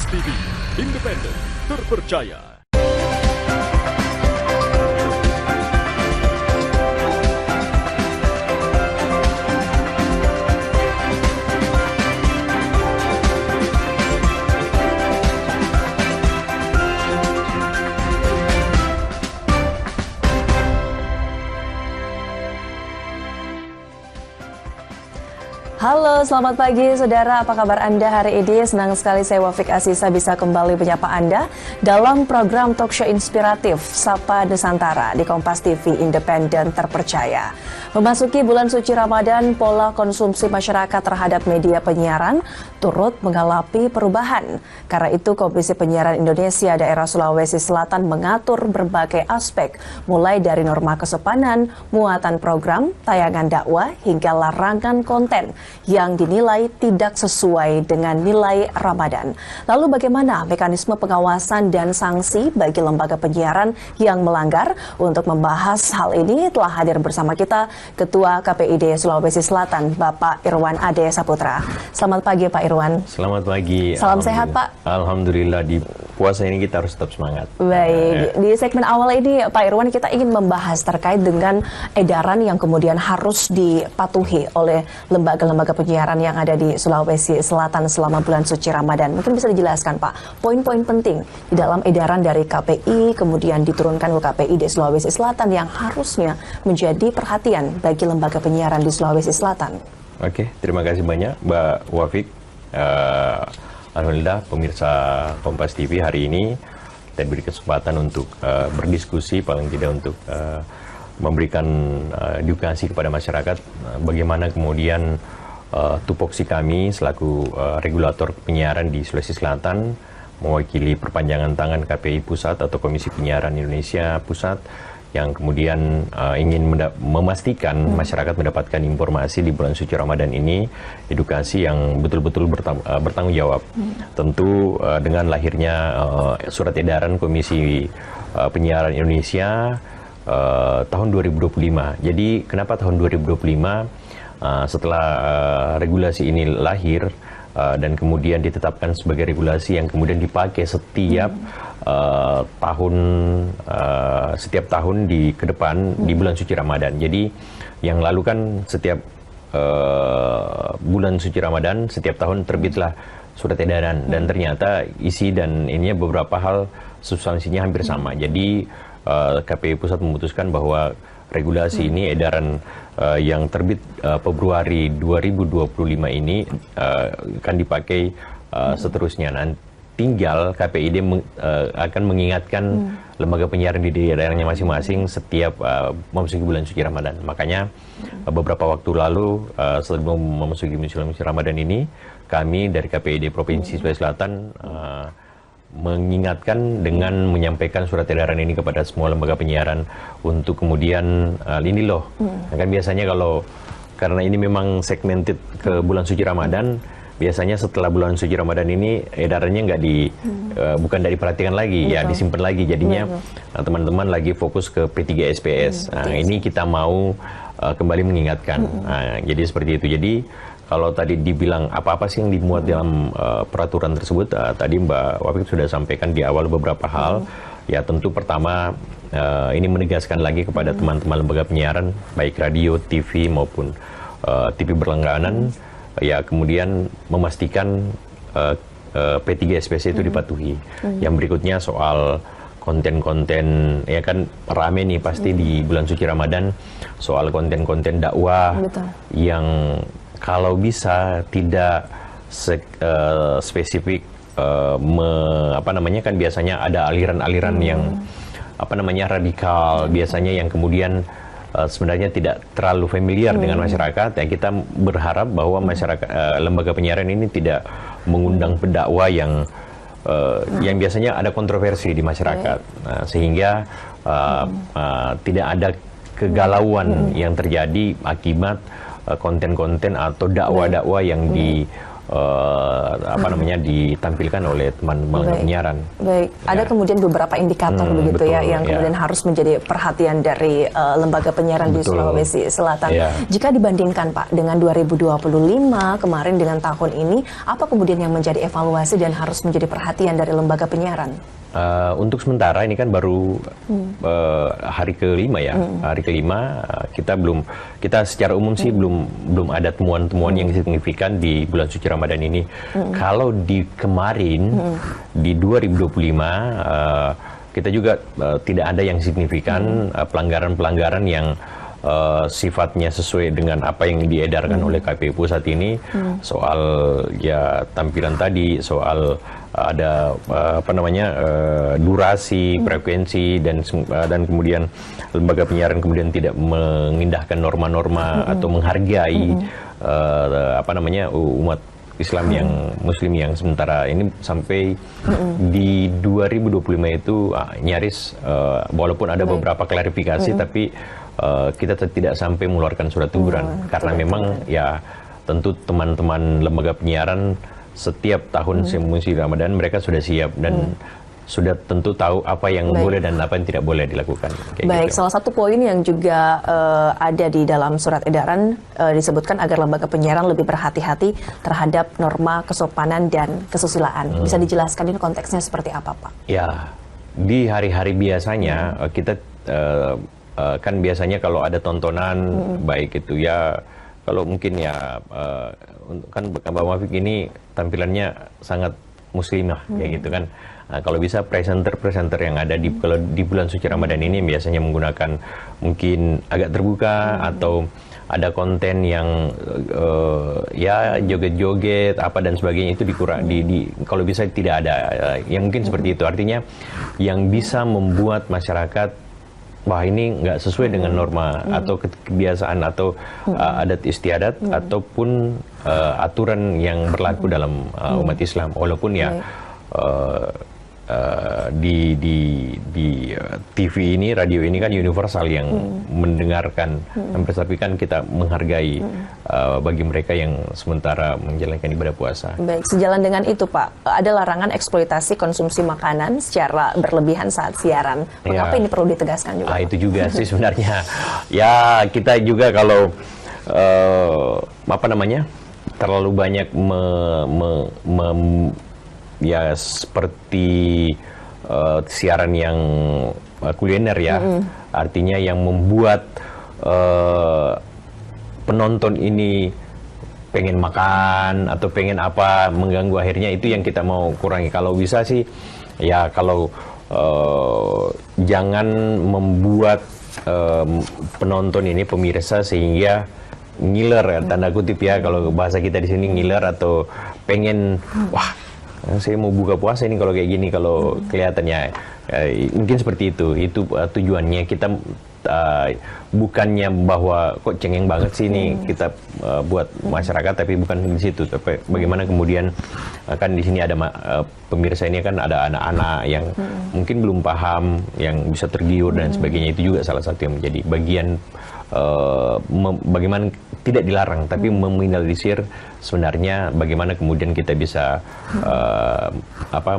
Kompas TV, independen, terpercaya. Halo, selamat pagi saudara. Apa kabar Anda hari ini? Senang sekali saya Wafik Asisa bisa kembali menyapa Anda dalam program talkshow inspiratif Sapa Nusantara di Kompas TV Independen Terpercaya. Memasuki bulan suci Ramadan, pola konsumsi masyarakat terhadap media penyiaran turut mengalami perubahan. Karena itu, Komisi Penyiaran Indonesia Daerah Sulawesi Selatan mengatur berbagai aspek, mulai dari norma kesopanan, muatan program, tayangan dakwah, hingga larangan konten yang dinilai tidak sesuai dengan nilai Ramadan. Lalu bagaimana mekanisme pengawasan dan sanksi bagi lembaga penyiaran yang melanggar? Untuk membahas hal ini telah hadir bersama kita Ketua KPID Sulawesi Selatan, Bapak Irwan Ade Saputra. Selamat pagi Pak Irwan. Selamat pagi. Salam sehat Pak. Alhamdulillah, di puasa ini kita harus tetap semangat. Baik, di segmen awal ini Pak Irwan kita ingin membahas terkait dengan edaran yang kemudian harus dipatuhi oleh lembaga-lembaga penyiaran yang ada di Sulawesi Selatan selama bulan suci Ramadan. Mungkin bisa dijelaskan Pak, poin-poin penting di dalam edaran dari KPI kemudian diturunkan ke KPI di Sulawesi Selatan yang harusnya menjadi perhatian bagi lembaga penyiaran di Sulawesi Selatan. Oke, terima kasih banyak Mbak Wafik. Alhamdulillah pemirsa Kompas TV hari ini kita beri kesempatan untuk berdiskusi, paling tidak untuk memberikan edukasi kepada masyarakat bagaimana kemudian tupoksi kami selaku regulator penyiaran di Sulawesi Selatan mewakili perpanjangan tangan KPI Pusat atau Komisi Penyiaran Indonesia Pusat yang kemudian ingin memastikan masyarakat mendapatkan informasi di bulan suci Ramadan ini, edukasi yang betul-betul bertanggung jawab. Tentu dengan lahirnya surat edaran Komisi Penyiaran Indonesia tahun 2025. Jadi kenapa tahun 2025? Setelah regulasi ini lahir dan kemudian ditetapkan sebagai regulasi yang kemudian dipakai setiap tahun di ke depan di bulan suci Ramadan. Jadi yang lalu kan setiap bulan suci Ramadan setiap tahun terbitlah surat edaran dan ternyata isi dan ininya beberapa hal substansinya hampir sama. Jadi KPI Pusat memutuskan bahwa regulasi ini edaran yang terbit Februari 2025 ini akan dipakai seterusnya. Tinggal KPID akan mengingatkan lembaga penyiaran di daerahnya masing-masing setiap memasuki bulan suci Ramadan. Makanya beberapa waktu lalu sebelum memasuki bulan suci Ramadan ini, kami dari KPID Provinsi Sulawesi Selatan mengingatkan dengan menyampaikan surat edaran ini kepada semua lembaga penyiaran untuk kemudian ini loh, kan biasanya karena ini memang segmented ke bulan suci Ramadan, biasanya setelah bulan suci Ramadan ini edarannya bukan dari diperhatikan lagi, ya disimpan lagi, jadinya teman-teman lagi fokus ke P3SPS. Ini kita mau kembali mengingatkan. Jadi seperti itu. Jadi kalau tadi dibilang apa-apa sih yang dimuat dalam peraturan tersebut, tadi Mbak Wafik sudah sampaikan di awal beberapa hal. Ya tentu pertama ini menegaskan lagi kepada teman-teman lembaga penyiaran, baik radio, TV maupun TV berlangganan, ya kemudian memastikan P3SPS itu dipatuhi. Yang berikutnya soal konten-konten, ya kan rame nih pasti di bulan suci Ramadan soal konten-konten dakwah. Betul. Yang kalau bisa tidak spesifik kan biasanya ada aliran-aliran yang radikal, biasanya yang kemudian sebenarnya tidak terlalu familiar dengan masyarakat. Ya kita berharap bahwa masyarakat lembaga penyiaran ini tidak mengundang pendakwa yang biasanya ada kontroversi di masyarakat, sehingga tidak ada kegalauan yang terjadi akibat konten-konten atau dakwah-dakwah yang ditampilkan oleh teman-teman penyiaran. Baik, ada kemudian beberapa indikator begitu betul, ya yang kemudian harus menjadi perhatian dari lembaga penyiaran di Sulawesi Selatan. Jika dibandingkan Pak dengan 2025 kemarin dengan tahun ini, apa kemudian yang menjadi evaluasi dan harus menjadi perhatian dari lembaga penyiaran? Untuk sementara ini kan baru hari kelima ya, hari kelima kita secara umum sih belum ada temuan-temuan yang signifikan di bulan suci Ramadan ini. Kalau di kemarin di 2025 kita juga tidak ada yang signifikan pelanggaran-pelanggaran yang sifatnya sesuai dengan apa yang diedarkan oleh KPU pusat ini, soal ya tampilan tadi, soal ada durasi, frekuensi dan kemudian lembaga penyiaran kemudian tidak mengindahkan norma-norma atau menghargai umat Islam yang Muslim yang sementara ini sampai di 2025 itu nyaris walaupun ada beberapa klarifikasi tapi kita tidak sampai mengeluarkan surat teguran karena memang ya tentu teman-teman lembaga penyiaran setiap tahun musim Ramadan mereka sudah siap dan sudah tentu tahu apa yang boleh dan apa yang tidak boleh dilakukan. Baik, salah satu poin yang juga ada di dalam surat edaran disebutkan agar lembaga penyiaran lebih berhati-hati terhadap norma kesopanan dan kesusilaan. Bisa dijelaskan ini konteksnya seperti apa, Pak? Ya, di hari-hari biasanya kita kan biasanya kalau ada tontonan baik itu ya kalau mungkin ya kan Mbak Mafik ini tampilannya sangat muslimah ya gitu kan. Nah, kalau bisa presenter yang ada di bulan suci Ramadan ini biasanya menggunakan mungkin agak terbuka atau ada konten yang ya joget-joget apa dan sebagainya itu kalau bisa tidak ada yang mungkin seperti itu. Artinya yang bisa membuat masyarakat wah ini nggak sesuai dengan norma atau kebiasaan atau adat istiadat ataupun aturan yang berlaku dalam umat Islam walaupun ya di TV ini, radio ini kan universal yang mendengarkan, tapi kan kita menghargai bagi mereka yang sementara menjalankan ibadah puasa. Baik, sejalan dengan itu Pak, ada larangan eksploitasi konsumsi makanan secara berlebihan saat siaran. Mengapa ini perlu ditegaskan juga? Itu juga sih sebenarnya. Ya kita juga kalau terlalu banyak ya seperti siaran yang kuliner ya, artinya yang membuat penonton ini pengen makan atau pengen apa mengganggu akhirnya itu yang kita mau kurangi. Kalau bisa sih ya kalau jangan membuat penonton ini pemirsa sehingga ngiler ya, tanda kutip ya kalau bahasa kita di sini ngiler atau pengen wah saya mau buka puasa ini kalau kayak gini kalau kelihatannya mungkin seperti itu tujuannya kita bukannya bahwa kok cengeng banget sih ini kita buat masyarakat tapi bukan di situ tapi bagaimana kemudian kan di sini ada pemirsa ini kan ada anak-anak yang mungkin belum paham yang bisa tergiur dan sebagainya itu juga salah satu yang menjadi bagian bagaimana tidak dilarang tapi meminimalisir sebenarnya bagaimana kemudian kita bisa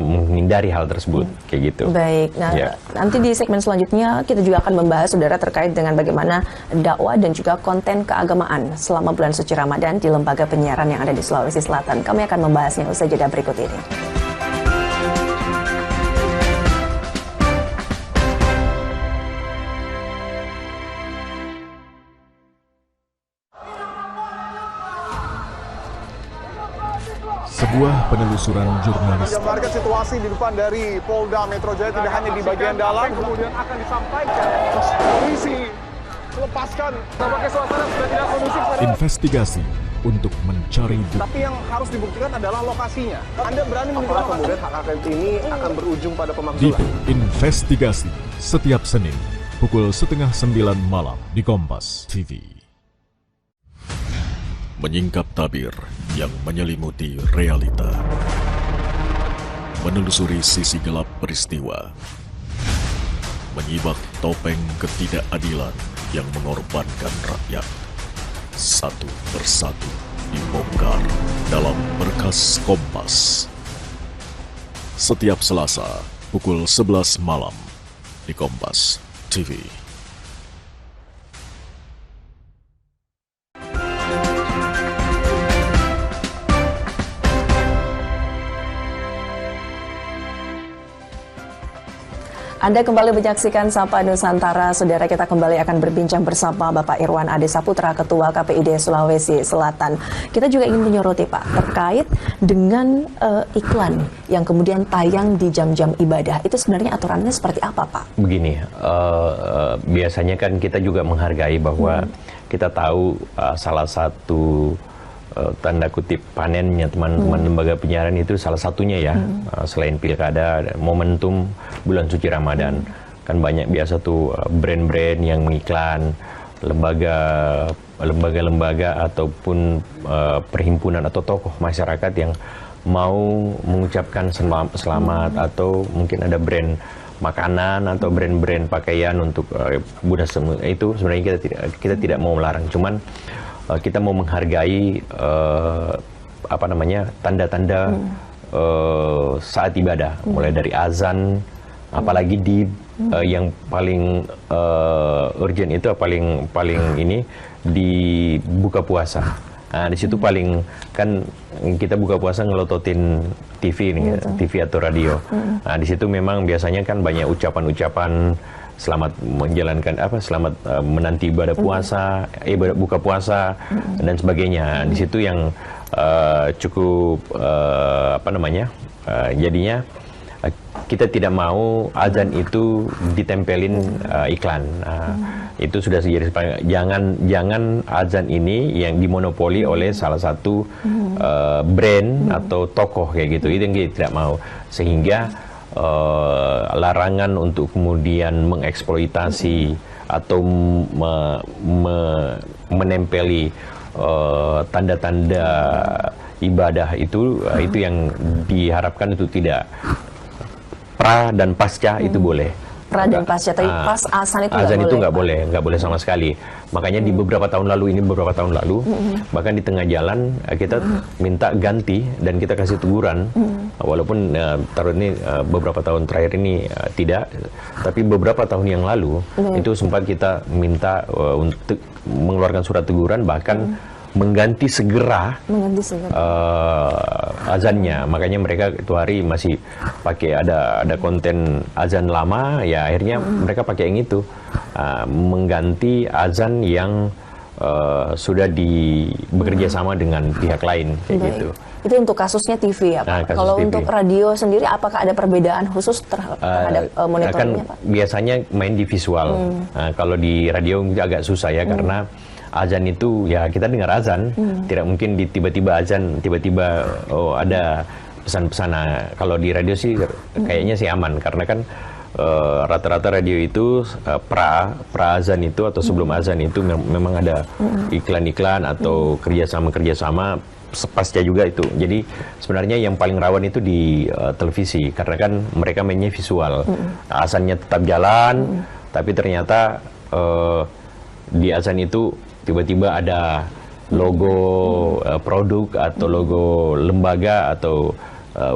menghindari hal tersebut kayak gitu. Baik, nah nanti di segmen selanjutnya kita juga akan membahas saudara terkait dengan bagaimana dakwah dan juga konten keagamaan selama bulan suci Ramadan di lembaga penyiaran yang ada di Sulawesi Selatan. Kami akan membahasnya usai jeda berikut ini. Sebuah penelusuran jurnalis. Gambarkan situasi di depan dari Polda Metro Jaya tidak hanya di bagian dalam, kemudian akan disampaikan polisi melepaskan. Tampaknya suasana sudah tidak kondusif. Investigasi untuk mencari bukti. Tapi yang harus dibuktikan adalah lokasinya. Anda berani menilai kemudian hak angket ini akan berujung pada pemakzulan. Investigasi setiap Senin pukul 8:30 malam di Kompas TV. Menyingkap tabir yang menyelimuti realita, menelusuri sisi gelap peristiwa, menyibak topeng ketidakadilan yang mengorbankan rakyat. satu persatu dibongkar dalam Berkas Kompas. Setiap Selasa pukul 11 malam di Kompas TV. Anda kembali menyaksikan Sapa Nusantara. Saudara, kita kembali akan berbincang bersama Bapak Irwan Ade Saputra, Ketua KPID Sulawesi Selatan. Kita juga ingin menyoroti, Pak, terkait dengan iklan yang kemudian tayang di jam-jam ibadah. Itu sebenarnya aturannya seperti apa, Pak? Begini, biasanya kan kita juga menghargai bahwa kita tahu salah satu tanda kutip panennya teman-teman lembaga penyiaran itu salah satunya ya, selain pilkada, momentum bulan suci Ramadan. Kan banyak biasa tuh brand-brand yang mengiklan, lembaga-lembaga ataupun perhimpunan atau tokoh masyarakat yang mau mengucapkan selamat, atau mungkin ada brand makanan atau brand-brand pakaian untuk Buddha. Itu sebenarnya kita tidak mau melarang, cuman kita mau menghargai tanda-tanda saat ibadah, mulai dari azan, apalagi di yang paling urgent itu paling ini di buka puasa. Nah, di situ paling kan kita buka puasa ngelototin TV nih, TV atau radio. Nah, di situ memang biasanya kan banyak ucapan-ucapan selamat menjalankan selamat menanti ibadah puasa, buka puasa dan sebagainya. Di situ yang cukup jadinya kita tidak mau azan itu ditempelin iklan. Itu sudah jadi jangan azan ini yang dimonopoli oleh salah satu brand atau tokoh kayak gitu. Itu yang kita tidak mau, sehingga larangan untuk kemudian mengeksploitasi atau menempeli tanda-tanda ibadah itu yang diharapkan itu tidak. Pra dan pasca itu boleh. Pra dan pasca, tapi pas azan itu nggak boleh sama sekali. Makanya di beberapa tahun lalu bahkan di tengah jalan kita minta ganti dan kita kasih teguran, walaupun taruh ini beberapa tahun terakhir ini tidak, tapi beberapa tahun yang lalu itu sempat kita minta untuk mengeluarkan surat teguran, bahkan mengganti segera azannya. Makanya mereka itu hari masih pakai ada konten azan lama, ya akhirnya mereka pakai yang itu, mengganti azan yang sudah bekerja sama dengan pihak lain kayak gitu. Itu untuk kasusnya TV ya, Pak. Kalau TV. Untuk radio sendiri, apakah ada perbedaan khusus terhadap monitoringnya, Pak? Biasanya main di visual. Kalau di radio agak susah ya, karena azan itu ya kita dengar azan, tidak mungkin tiba-tiba azan, tiba-tiba ada pesan-pesan. Kalau di radio sih kayaknya sih aman, karena kan rata-rata radio itu pra azan itu atau sebelum azan itu memang ada iklan-iklan atau kerjasama pasca juga itu. Jadi sebenarnya yang paling rawan itu di televisi, karena kan mereka mainnya visual. Azannya tetap jalan, tapi ternyata di azan itu tiba-tiba ada logo produk atau logo lembaga atau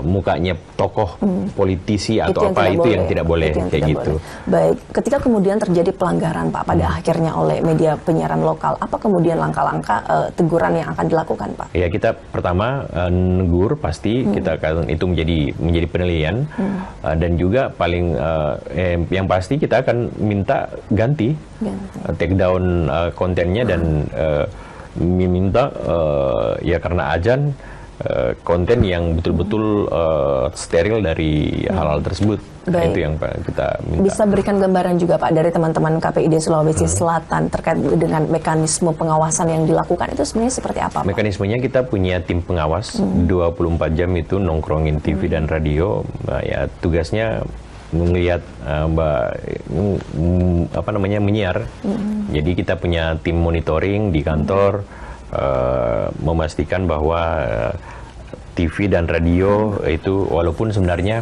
mukanya tokoh politisi atau yang tidak boleh kayak gitu. Baik, ketika kemudian terjadi pelanggaran, Pak, pada akhirnya oleh media penyiaran lokal, apa kemudian langkah-langkah teguran yang akan dilakukan, Pak? Ya, kita pertama negur pasti, kita akan itu menjadi penilaian, dan juga paling yang pasti kita akan minta ganti. Take down kontennya dan meminta ya karena azan konten yang betul-betul steril dari hal-hal tersebut. Nah, itu yang kita minta. Bisa berikan gambaran juga, Pak, dari teman-teman KPID Sulawesi Selatan terkait dengan mekanisme pengawasan yang dilakukan itu sebenarnya seperti apa, Pak? Mekanismenya kita punya tim pengawas 24 jam itu nongkrongin TV dan radio. Ya tugasnya melihat menyiar. Jadi kita punya tim monitoring di kantor, memastikan bahwa TV dan radio itu, walaupun sebenarnya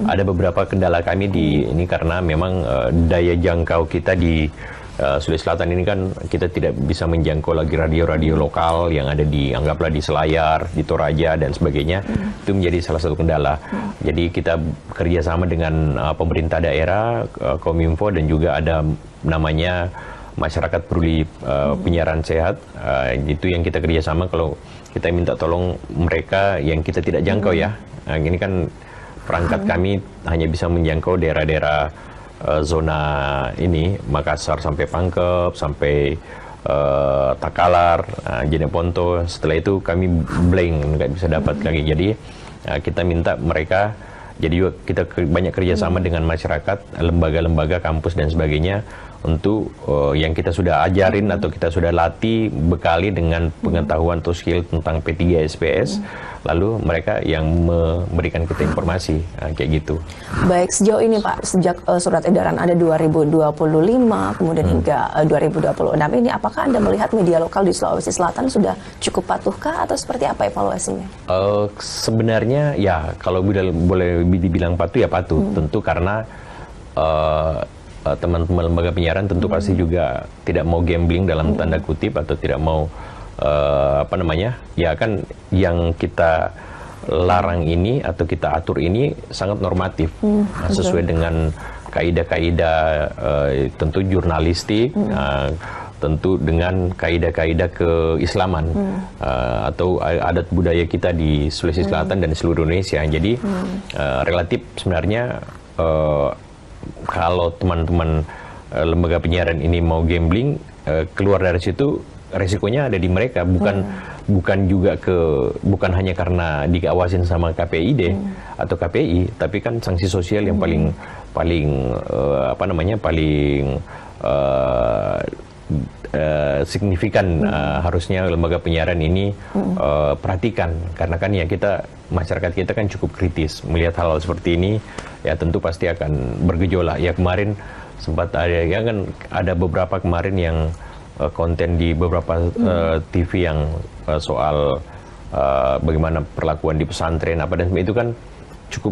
ada beberapa kendala kami di ini karena memang daya jangkau kita di Sulawesi Selatan ini kan kita tidak bisa menjangkau lagi radio-radio lokal yang ada di, anggaplah di Selayar, di Toraja dan sebagainya. Itu menjadi salah satu kendala. Jadi kita kerjasama dengan pemerintah daerah, Kominfo, dan juga ada namanya Masyarakat Peduli Penyiaran Sehat. Itu yang kita kerjasama. Kalau kita minta tolong mereka yang kita tidak jangkau ya. Ini kan perangkat kami hanya bisa menjangkau daerah-daerah zona ini, Makassar sampai Pangkep, sampai Takalar, Jeneponto. Setelah itu kami blank, nggak bisa dapat lagi. Jadi kita minta mereka, jadi juga kita banyak kerjasama dengan masyarakat, lembaga-lembaga, kampus dan sebagainya, untuk yang kita sudah ajarin atau kita sudah latih, bekali dengan pengetahuan atau skill tentang P3 SPS, lalu mereka yang memberikan kita informasi, kayak gitu. Baik, sejauh ini Pak, sejak surat edaran ada 2025, kemudian hingga 2026 ini, apakah Anda melihat media lokal di Sulawesi Selatan sudah cukup patuhkah atau seperti apa evaluasinya? Sebenarnya ya, kalau boleh dibilang patuh ya patuh, tentu karena teman-teman lembaga penyiaran tentu pasti juga tidak mau gambling dalam tanda kutip, atau tidak mau ya kan yang kita larang ini atau kita atur ini sangat normatif, sesuai dengan kaidah-kaidah tentu jurnalistik, tentu dengan kaidah-kaidah keislaman atau adat budaya kita di Sulawesi Selatan dan seluruh Indonesia. Jadi relatif sebenarnya kalau teman-teman lembaga penyiaran ini mau gambling, keluar dari situ resikonya ada di mereka, bukan hanya karena dikawasin sama KPID atau KPI, tapi kan sanksi sosial yang paling signifikan harusnya lembaga penyiaran ini perhatikan, karena kan ya masyarakat kita kan cukup kritis melihat hal-hal seperti ini, ya tentu pasti akan bergejolak. Ya kemarin sempat ada beberapa kemarin yang konten di beberapa TV yang soal bagaimana perlakuan di pesantren dan itu kan cukup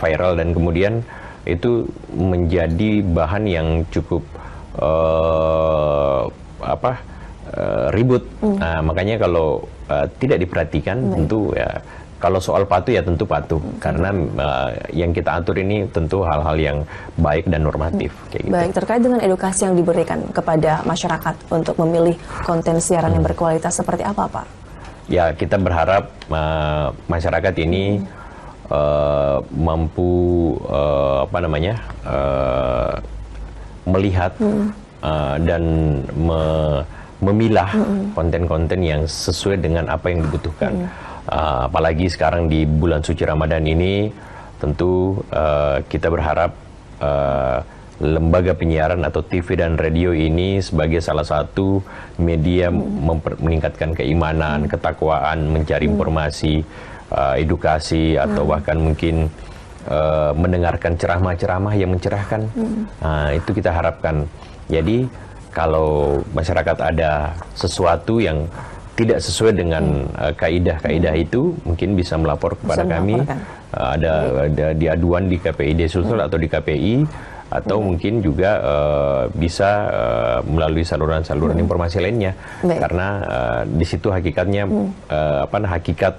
viral, dan kemudian itu menjadi bahan yang cukup ribut. Nah, makanya kalau tidak diperhatikan, tentu ya, kalau soal patuh ya tentu patuh, karena yang kita atur ini tentu hal-hal yang baik dan normatif. Kayak gitu. Baik, terkait dengan edukasi yang diberikan kepada masyarakat untuk memilih konten siaran yang berkualitas seperti apa, Pak? Ya, kita berharap masyarakat ini mampu melihat dan memilah konten-konten yang sesuai dengan apa yang dibutuhkan. Apalagi sekarang di bulan suci Ramadan ini, tentu kita berharap lembaga penyiaran atau TV dan radio ini sebagai salah satu media meningkatkan keimanan, ketakwaan, mencari informasi, edukasi, atau bahkan mungkin mendengarkan ceramah-ceramah yang mencerahkan. Itu kita harapkan. Jadi kalau masyarakat ada sesuatu yang tidak sesuai dengan kaidah-kaidah itu, mungkin bisa melapor kepada kami. Ada diaduan di KPID Sulsel atau di KPI, atau mungkin juga bisa melalui saluran-saluran informasi lainnya. Karena di situ hakikatnya hakikat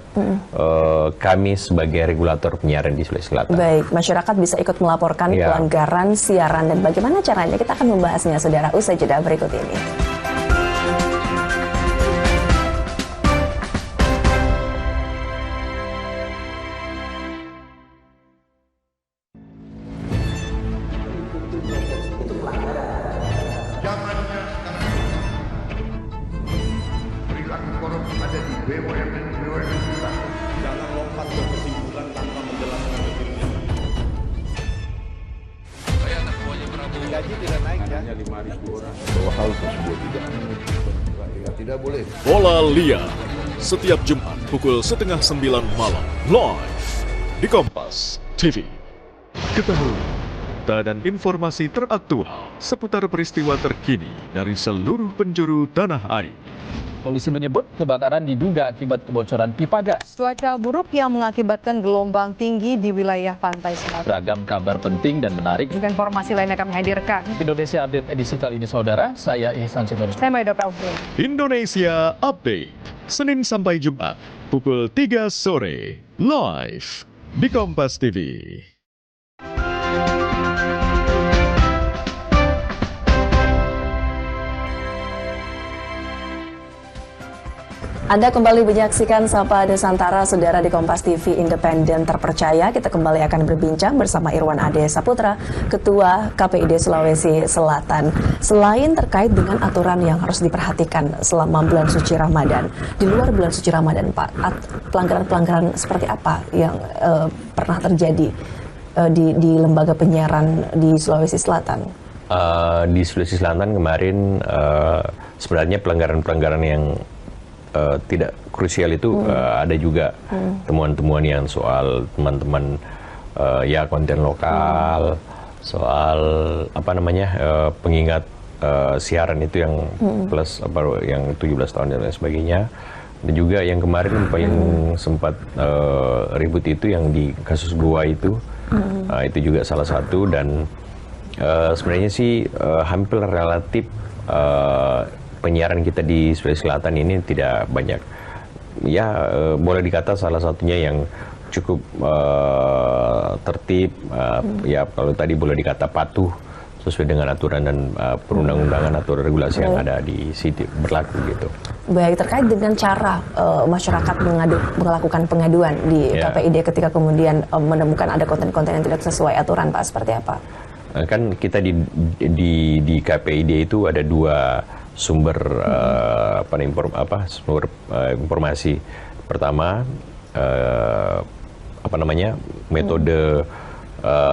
kami sebagai regulator penyiaran di Sulawesi Selatan. Baik, masyarakat bisa ikut melaporkan pelanggaran siaran, dan bagaimana caranya kita akan membahasnya, saudara, usai jeda berikut ini. Bola Liar setiap Jumat pukul 8:30 malam live di Kompas TV. Ketahui data dan informasi teraktual seputar peristiwa terkini dari seluruh penjuru tanah air. Polisi menyebut kebakaran diduga akibat kebocoran pipa gas. Cuaca buruk yang mengakibatkan gelombang tinggi di wilayah pantai selatan. Beragam kabar penting dan menarik. Juga informasi lainnya kami hadirkan. Indonesia Update edisi kali ini, saudara. Saya Ihsan Sitorus. Saya Maido Pelfri. Indonesia Update, Senin sampai Jumat, pukul 3 sore, live di Kompas TV. Anda kembali menyaksikan Sapa Nusantara, saudara di Kompas TV Independen Terpercaya. Kita kembali akan berbincang bersama Irwan Ade Saputra, Ketua KPID Sulawesi Selatan. Selain terkait dengan aturan yang harus diperhatikan selama bulan suci Ramadan, di luar bulan suci Ramadan, Pak, pelanggaran-pelanggaran seperti apa yang pernah terjadi di lembaga penyiaran di Sulawesi Selatan? Di Sulawesi Selatan kemarin sebenarnya pelanggaran-pelanggaran yang tidak krusial itu ada juga temuan-temuan yang soal teman-teman ya konten lokal, soal apa namanya pengingat siaran itu yang plus apa yang 17 tahun dan lain sebagainya. Dan juga yang kemarin yang sempat ribut itu yang di kasus Goa itu juga salah satu. Dan sebenarnya sih hampir relatif penyiaran kita di Sulawesi Selatan ini tidak banyak, ya boleh dikata salah satunya yang cukup tertib, ya kalau tadi boleh dikata patuh sesuai dengan aturan dan perundang-undangan atau regulasi yang ada di sini berlaku gitu. Baik, terkait dengan cara masyarakat melakukan pengaduan di KPID ketika kemudian menemukan ada konten-konten yang tidak sesuai aturan, Pak, seperti apa? Kan kita di KPID itu ada dua sumber informasi. Pertama metode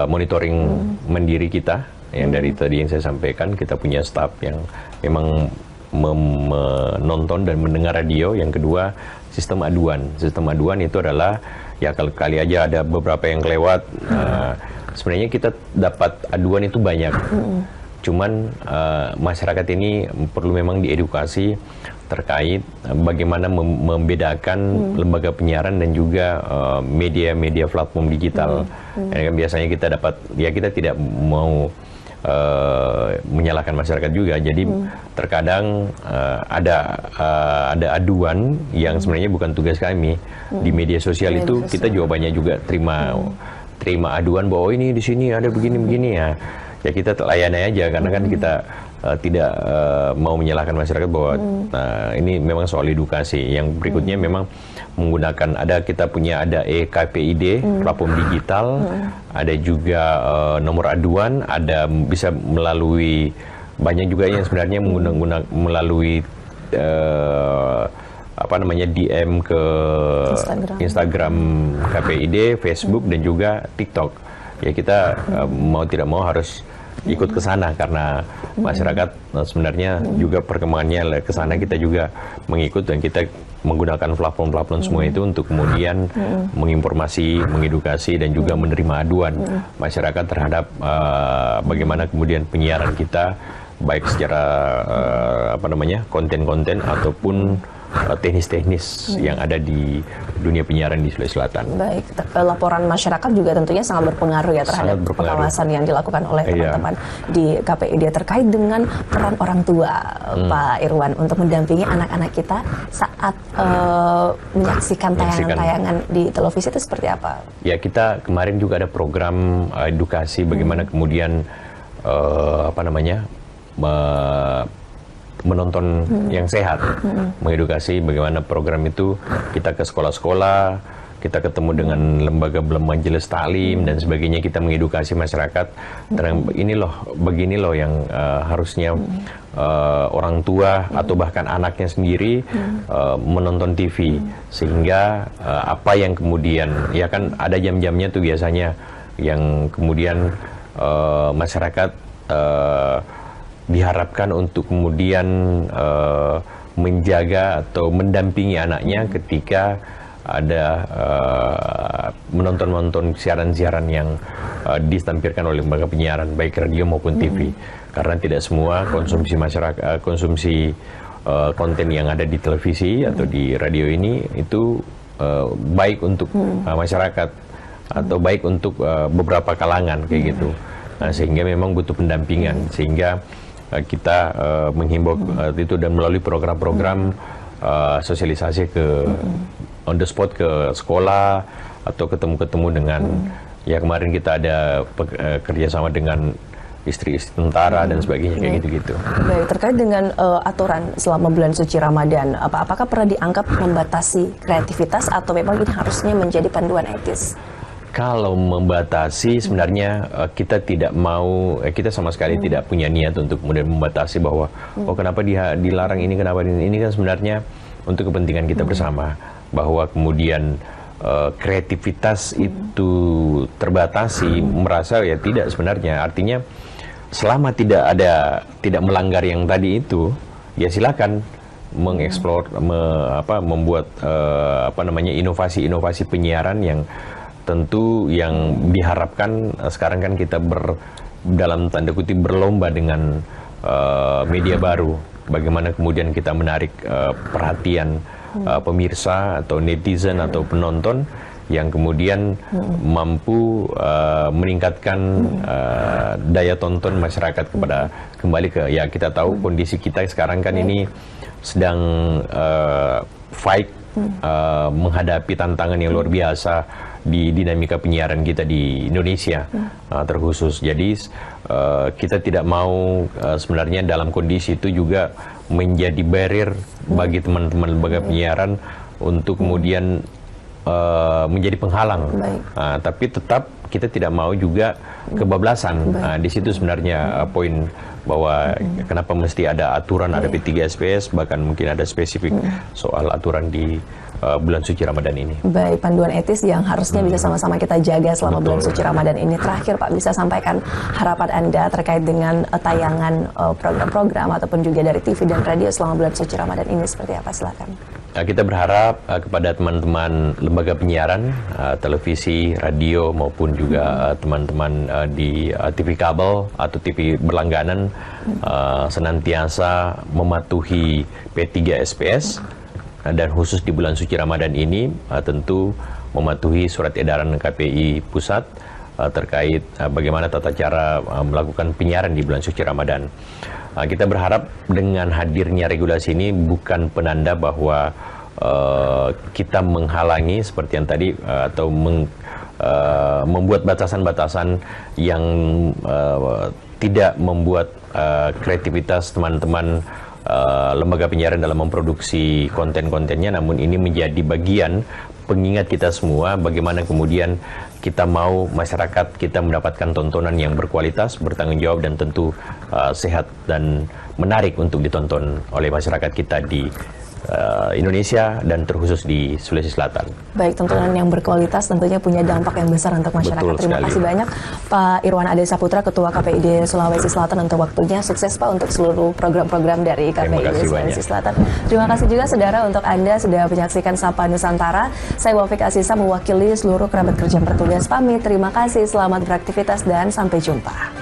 monitoring mandiri kita yang dari tadi yang saya sampaikan. Kita punya staf yang memang menonton dan mendengar radio. Yang kedua, sistem aduan. Sistem aduan itu adalah ya kali aja ada beberapa yang kelewat. Sebenarnya kita dapat aduan itu banyak. Cuman masyarakat ini perlu memang diedukasi terkait bagaimana membedakan lembaga penyiaran dan juga media-media platform digital. Kan biasanya kita tidak mau menyalahkan masyarakat juga. Jadi terkadang ada aduan yang sebenarnya bukan tugas kami. Di media sosial itu kita juga banyak juga terima aduan bahwa ini di sini ada begini-begini ya. Ya kita layani aja karena kan kita tidak mau menyalahkan masyarakat bahwa ini memang soal edukasi. Yang berikutnya memang menggunakan kita punya KPID platform digital, ada juga nomor aduan, ada bisa melalui banyak juga yang sebenarnya melalui DM ke Instagram KPID, Facebook dan juga TikTok. Ya kita mau tidak mau harus ikut ke sana karena masyarakat sebenarnya juga perkembangannya ke sana, kita juga mengikut dan kita menggunakan platform-platform semua itu untuk kemudian menginformasi, mengedukasi dan juga menerima aduan masyarakat terhadap bagaimana kemudian penyiaran kita baik secara konten-konten ataupun teknis-teknis yang ada di dunia penyiaran di Sulawesi Selatan. Baik, laporan masyarakat juga tentunya sangat berpengaruh ya terhadap pengawasan yang dilakukan oleh teman-teman di KPID terkait dengan peran orang tua, Pak Irwan, untuk mendampingi anak-anak kita saat menyaksikan tayangan-tayangan di televisi itu seperti apa? Ya, kita kemarin juga ada program edukasi bagaimana kemudian menonton yang sehat, mengedukasi bagaimana program itu. Kita ke sekolah-sekolah, kita ketemu dengan lembaga majelis taklim dan sebagainya, kita mengedukasi masyarakat tentang begini loh yang harusnya orang tua atau bahkan anaknya sendiri menonton TV, sehingga apa yang kemudian ya kan ada jam-jamnya tuh biasanya yang kemudian masyarakat diharapkan untuk kemudian menjaga atau mendampingi anaknya ketika ada menonton siaran-siaran yang ditampilkan oleh lembaga penyiaran baik radio maupun TV. Karena tidak semua konsumsi masyarakat, konsumsi konten yang ada di televisi atau di radio ini itu baik untuk masyarakat atau baik untuk beberapa kalangan kayak gitu. Nah, sehingga memang butuh pendampingan, sehingga kita menghimbau itu dan melalui program-program sosialisasi ke on the spot ke sekolah atau ketemu-ketemu dengan ya kemarin kita ada kerjasama dengan istri-istri tentara dan sebagainya kayak gitu-gitu. Baik, terkait dengan aturan selama bulan suci Ramadan, apakah pernah dianggap membatasi kreativitas atau memang ini harusnya menjadi panduan etis? Kalau membatasi sebenarnya kita tidak mau, kita sama sekali tidak punya niat untuk kemudian membatasi bahwa oh kenapa dilarang ini, kenapa ini kan sebenarnya untuk kepentingan kita bersama, bahwa kemudian kreativitas itu terbatasi, merasa ya tidak sebenarnya, artinya selama tidak melanggar yang tadi itu, ya silakan mengeksplor, membuat inovasi-inovasi penyiaran yang tentu yang diharapkan sekarang kan kita dalam tanda kutip berlomba dengan media baru. Bagaimana kemudian kita menarik perhatian pemirsa atau netizen atau penonton yang kemudian mampu meningkatkan daya tonton masyarakat kepada kembali ke ya kita tahu kondisi kita sekarang kan ini sedang fight menghadapi tantangan yang luar biasa di dinamika penyiaran kita di Indonesia terkhusus. Jadi kita tidak mau sebenarnya dalam kondisi itu juga menjadi barrier bagi teman-teman lembaga penyiaran untuk kemudian menjadi penghalang. Tapi tetap kita tidak mau juga kebablasan. Di situ sebenarnya poin bahwa kenapa mesti ada aturan, ada P3SPS, bahkan mungkin ada spesifik soal aturan di bulan suci Ramadan ini. Baik, panduan etis yang harusnya bisa sama-sama kita jaga selama bulan suci Ramadan ini. Terakhir Pak, bisa sampaikan harapan Anda terkait dengan tayangan program-program ataupun juga dari TV dan radio selama bulan suci Ramadan ini seperti apa? Silakan. Kita berharap kepada teman-teman lembaga penyiaran, televisi, radio maupun juga teman-teman di TV kabel atau TV berlangganan senantiasa mematuhi P3SPS dan khusus di bulan suci Ramadan ini tentu mematuhi surat edaran KPI pusat terkait bagaimana tata cara melakukan penyiaran di bulan suci Ramadan. Kita berharap dengan hadirnya regulasi ini bukan penanda bahwa kita menghalangi seperti yang tadi atau membuat batasan-batasan yang tidak membuat kreativitas teman-teman lembaga penyiaran dalam memproduksi konten-kontennya, namun ini menjadi bagian pengingat kita semua bagaimana kemudian kita mau masyarakat kita mendapatkan tontonan yang berkualitas, bertanggung jawab dan tentu sehat dan menarik untuk ditonton oleh masyarakat kita di Indonesia dan terkhusus di Sulawesi Selatan. Baik, tontonan yang berkualitas tentunya punya dampak yang besar untuk masyarakat. Betul Terima sekali. kasih banyak Pak Irwan Ade Saputra, Ketua KPID Sulawesi Selatan untuk waktunya. Sukses Pak untuk seluruh program-program dari KPID Sulawesi Selatan. Terima kasih juga saudara untuk Anda sudah menyaksikan Sapa Nusantara. Saya Wafik Asisa mewakili seluruh kerabat kerja bertugas pamit. Terima kasih, selamat beraktivitas dan sampai jumpa.